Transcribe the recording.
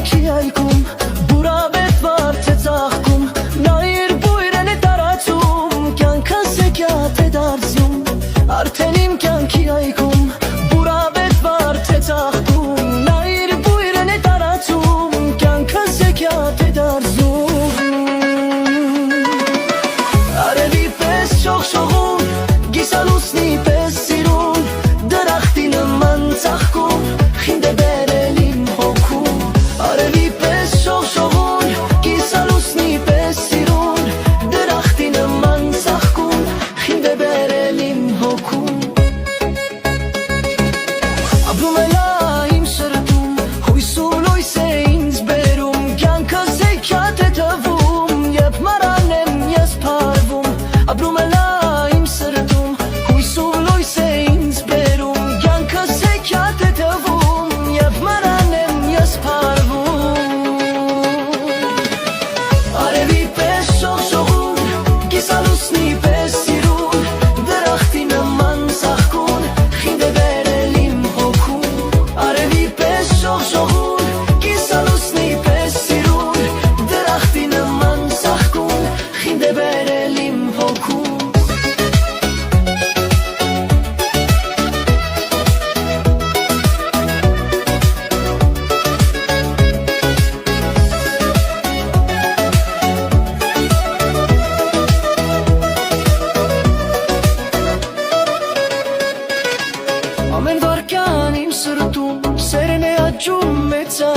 կյանքի այգում բուրավետ վար թե ծաղկում նայիր բույրեն է տարածում կյանքս հեքիաթ է դարձում արդեն իմ կյանքի այգում բուրավետ վար թե ծաղկում նայիր բույրեն է տարածում կյանքս հեքիաթ է դարձում արևի պես շողշողում գիսալուսնի պես սիրուն դրախտի նման ծաղկում խինդ է բերել իմ հոգում արևի պես շողշողում գիսալուսնի պես սիրուն դրախտի նման ծաղկում խինդ է բերել իմ հոգում ապրում է իմ սրտում հույս ու լույս է ինձ բերում կյանքս հեքիաթ է թվում երբ մարան եմ ես փարվում ապրում է իմ սրտում հույս ու լույս է ինձ բերում կյանքս հեքիաթ է թվում երբ մարան եմ ես փարվում արևի պես շողշողում կիսալուսնի պես սիրուն դրախտի նման ծաղկուն խինդ է բերել իմ հոգում արևի պես շողշողում կիսալուսնի պես սիրուն դրախտի նման ծաղկուն խինդ է բերել իմ հոգում Ամեն վարկյան իմ սրտում սերն է աճում մեծա